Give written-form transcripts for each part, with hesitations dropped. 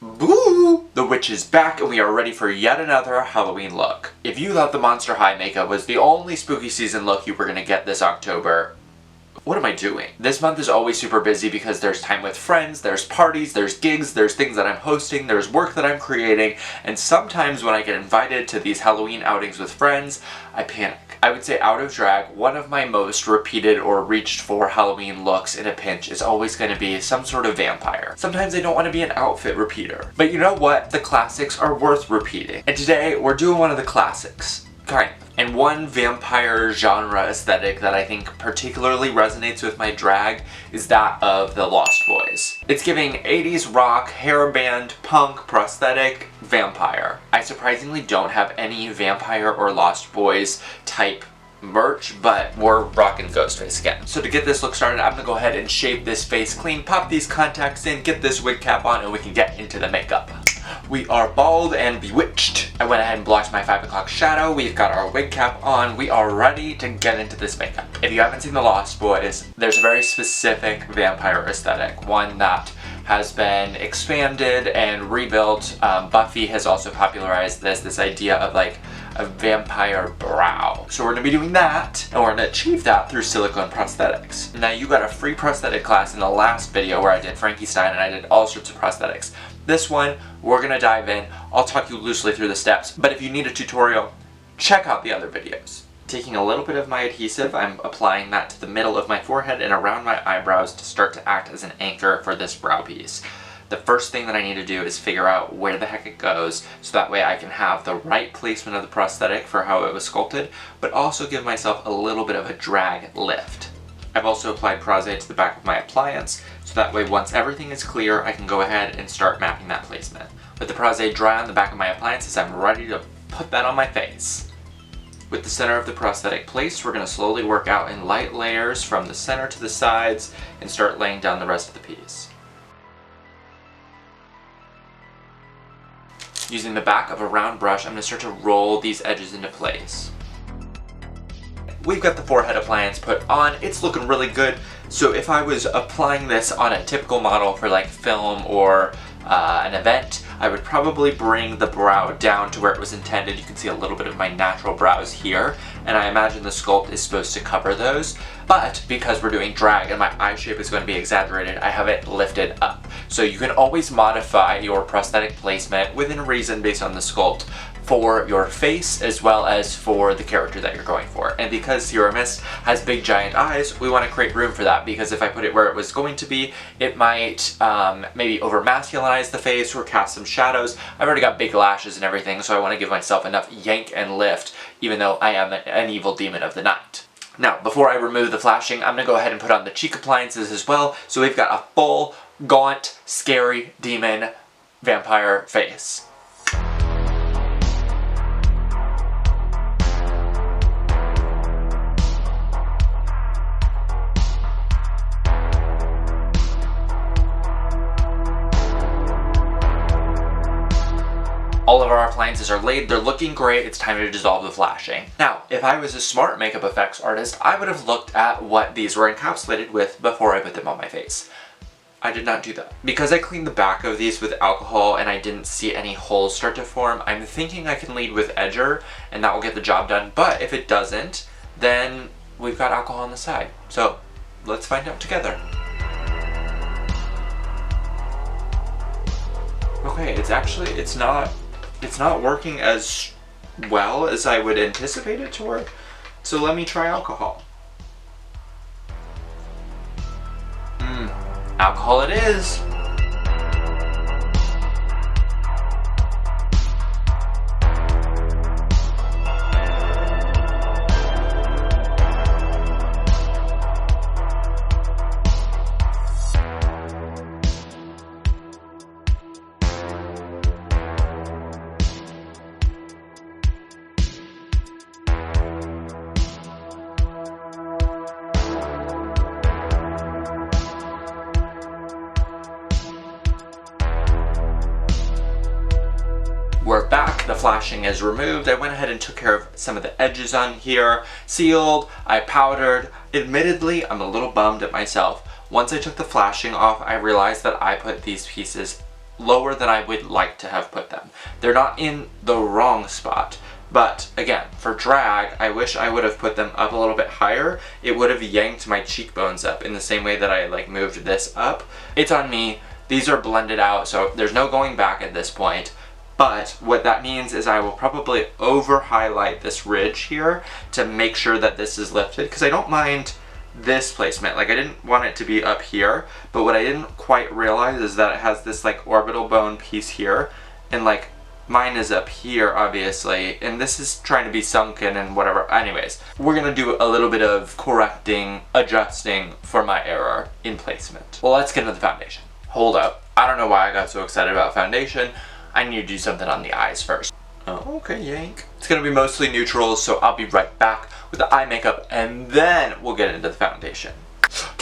Boo! The witch is back and we are ready for yet another Halloween look. If you thought the Monster High makeup was the only spooky season look you were gonna get this October, what am I doing? This month is always super busy because there's time with friends, there's parties, there's gigs, there's things that I'm hosting, there's work that I'm creating, and sometimes when I get invited to these Halloween outings with friends, I panic. I would say out of drag, one of my most repeated or reached for Halloween looks in a pinch is always going to be some sort of vampire. Sometimes I don't want to be an outfit repeater. But you know what? The classics are worth repeating. And today, we're doing one of the classics. Kind of. And one vampire genre aesthetic that I think particularly resonates with my drag is that of the Lost Boys. It's giving 80s rock, hairband, punk, prosthetic, vampire. I surprisingly don't have any vampire or Lost Boys type merch, but we're rocking Ghostface again. So to get this look started, I'm gonna go ahead and shave this face clean, pop these contacts in, get this wig cap on, and we can get into the makeup. We are bald and bewitched. I went ahead and blocked my 5 o'clock shadow. We've got our wig cap on. We are ready to get into this makeup. If you haven't seen The Lost Boys, there's a very specific vampire aesthetic, one that has been expanded and rebuilt. Buffy has also popularized this idea of like a vampire brow. So we're gonna be doing that, and we're gonna achieve that through silicone prosthetics. Now you got a free prosthetic class in the last video where I did Frankenstein and I did all sorts of prosthetics. This one, we're gonna dive in. I'll talk you loosely through the steps, but if you need a tutorial, check out the other videos. Taking a little bit of my adhesive, I'm applying that to the middle of my forehead and around my eyebrows to start to act as an anchor for this brow piece. The first thing that I need to do is figure out where the heck it goes, so that way I can have the right placement of the prosthetic for how it was sculpted, but also give myself a little bit of a drag lift. I've also applied Prosthetic to the back of my appliance, so that way once everything is clear, I can go ahead and start mapping that placement. With the Prosthetic dry on the back of my appliances, I'm ready to put that on my face. With the center of the prosthetic placed, we're going to slowly work out in light layers from the center to the sides and start laying down the rest of the piece. Using the back of a round brush, I'm going to start to roll these edges into place. We've got the forehead appliance put on. It's looking really good. So if I was applying this on a typical model for like film or an event, I would probably bring the brow down to where it was intended. You can see a little bit of my natural brows here, and I imagine the sculpt is supposed to cover those. But because we're doing drag and my eye shape is going to be exaggerated, I have it lifted up. So you can always modify your prosthetic placement within reason based on the sculpt for your face as well as for the character that you're going for. And because your Myst has big giant eyes, we want to create room for that, because if I put it where it was going to be, it might maybe over masculinize the face or cast some shadows. I've already got big lashes and everything, so I want to give myself enough yank and lift, even though I am an evil demon of the night. Now, before I remove the flashing, I'm going to go ahead and put on the cheek appliances as well, so we've got a full, gaunt, scary demon vampire face. All of our appliances are laid, they're looking great, it's time to dissolve the flashing. Now, if I was a smart makeup effects artist, I would have looked at what these were encapsulated with before I put them on my face. I did not do that. Because I cleaned the back of these with alcohol and I didn't see any holes start to form, I'm thinking I can lead with edger and that will get the job done, but if it doesn't, then we've got alcohol on the side. So, let's find out together. Okay, it's not working as well as I would anticipate it to work, so let me try alcohol. Alcohol it is! We're back, the flashing is removed. I went ahead and took care of some of the edges on here, sealed, I powdered. Admittedly, I'm a little bummed at myself. Once I took the flashing off, I realized that I put these pieces lower than I would like to have put them. They're not in the wrong spot. But again, for drag, I wish I would have put them up a little bit higher. It would have yanked my cheekbones up in the same way that I like moved this up. It's on me. These are blended out, so there's no going back at this point. But what that means is I will probably over highlight this ridge here to make sure that this is lifted, because I don't mind this placement. Like, I didn't want it to be up here, but what I didn't quite realize is that it has this like orbital bone piece here, and like mine is up here, obviously, and this is trying to be sunken and whatever. Anyways, we're gonna do a little bit of correcting, adjusting for my error in placement. Well, let's get into the foundation. Hold up. I don't know why I got so excited about foundation. I need to do something on the eyes first. Oh, okay, yank. It's gonna be mostly neutrals, so I'll be right back with the eye makeup, and then we'll get into the foundation.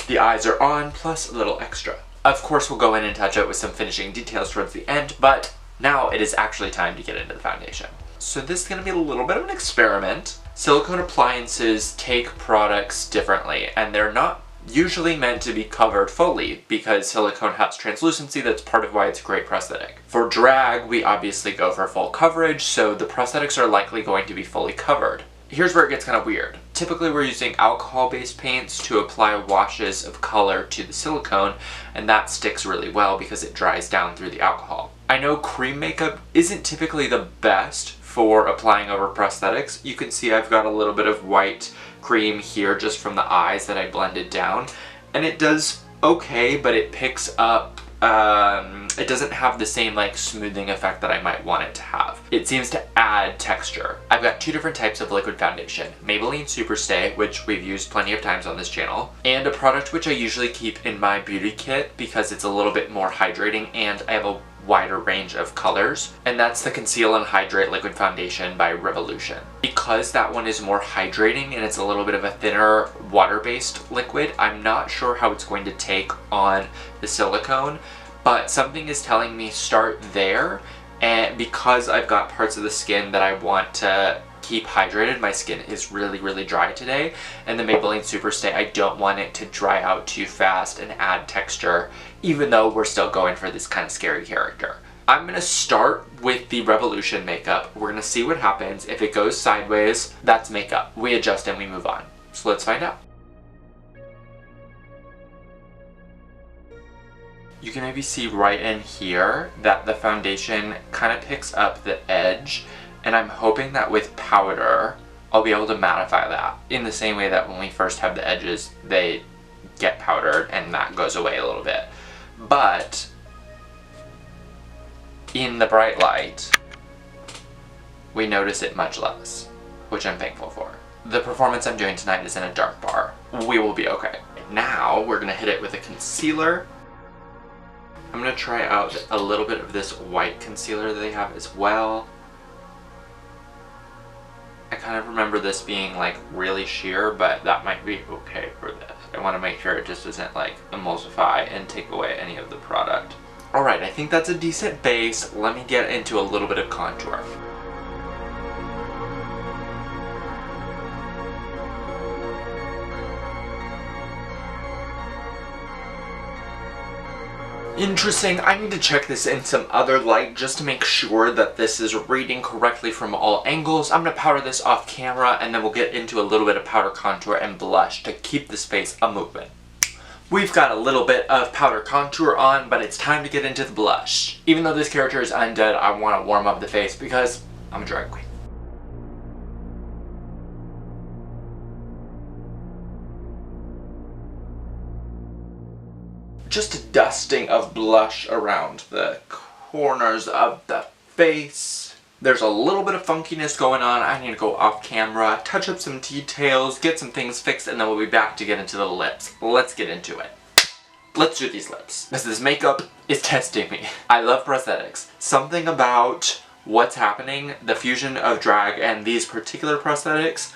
The eyes are on, plus a little extra. Of course, we'll go in and touch it with some finishing details towards the end, but now it is actually time to get into the foundation. So this is going to be a little bit of an experiment. Silicone appliances take products differently, and they're not usually meant to be covered fully because silicone has translucency. That's part of why it's a great prosthetic. For drag, we obviously go for full coverage, so the prosthetics are likely going to be fully covered. Here's where it gets kind of weird. Typically we're using alcohol-based paints to apply washes of color to the silicone, and that sticks really well because it dries down through the alcohol. I know cream makeup isn't typically the best for applying over prosthetics. You can see I've got a little bit of white cream here just from the eyes that I blended down, and it does okay, but it picks up, it doesn't have the same like smoothing effect that I might want it to have. It seems to add texture. I've got two different types of liquid foundation. Maybelline Superstay, which we've used plenty of times on this channel, and a product which I usually keep in my beauty kit because it's a little bit more hydrating and I have a wider range of colors, and that's the Conceal and Hydrate Liquid Foundation by Revolution. Because that one is more hydrating and it's a little bit of a thinner water-based liquid, I'm not sure how it's going to take on the silicone, but something is telling me start there, and because I've got parts of the skin that I want to keep hydrated, my skin is really dry today, and the Maybelline Superstay, I don't want it to dry out too fast and add texture, even though we're still going for this kind of scary character. I'm gonna start with the Revolution makeup. We're gonna see what happens. If it goes sideways, that's makeup. We adjust and we move on. So let's find out. You can maybe see right in here that the foundation kind of picks up the edge, and I'm hoping that with powder, I'll be able to mattify that in the same way that when we first have the edges, they get powdered and that goes away a little bit. But in the bright light, we notice it much less, which I'm thankful for. The performance I'm doing tonight is in a dark bar. We will be okay. Now we're gonna hit it with a concealer. I'm gonna try out a little bit of this white concealer that they have as well. I kind of remember this being like really sheer, but that might be okay for this. I want to make sure it just doesn't like emulsify and take away any of the product. Alright, I think that's a decent base. Let me get into a little bit of contour. Interesting. I need to check this in some other light just to make sure that this is reading correctly from all angles. I'm going to powder this off camera, and then we'll get into a little bit of powder contour and blush to keep the space a-moving. We've got a little bit of powder contour on, but it's time to get into the blush. Even though this character is undead, I want to warm up the face because I'm a drag queen. Just a dusting of blush around the corners of the face. There's a little bit of funkiness going on. I need to go off camera, touch up some details, get some things fixed, and then we'll be back to get into the lips. Let's get into it. Let's do these lips, because this makeup is testing me. I love prosthetics. Something about what's happening, the fusion of drag and these particular prosthetics,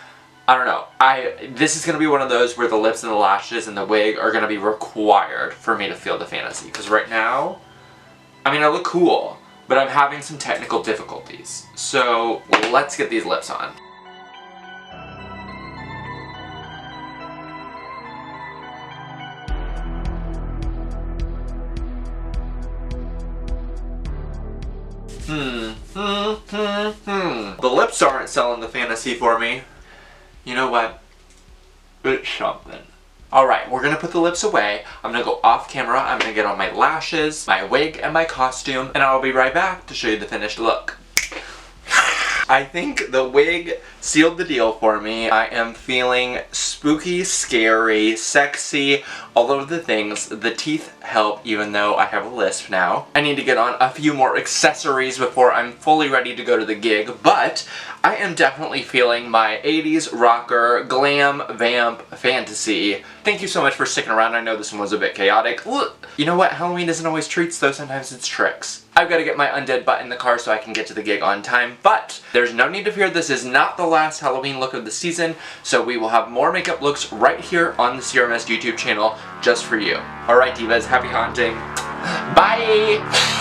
I don't know. This is going to be one of those where the lips and the lashes and the wig are going to be required for me to feel the fantasy. Because right now, I mean, I look cool, but I'm having some technical difficulties. So let's get these lips on. The lips aren't selling the fantasy for me. You know what? It's something. Alright, we're gonna put the lips away. I'm gonna go off camera. I'm gonna get on my lashes, my wig, and my costume, and I'll be right back to show you the finished look. I think the wig sealed the deal for me. I am feeling spooky, scary, sexy, all of the things. The teeth help, even though I have a lisp now. I need to get on a few more accessories before I'm fully ready to go to the gig, but I am definitely feeling my 80s rocker, glam, vamp, fantasy. Thank you so much for sticking around. I know this one was a bit chaotic. Look, you know what? Halloween isn't always treats, though. Sometimes it's tricks. I've got to get my undead butt in the car so I can get to the gig on time, but there's no need to fear. This is not the last Halloween look of the season, so we will have more makeup looks right here on the CRMS YouTube channel just for you. Alright divas, happy haunting. Bye!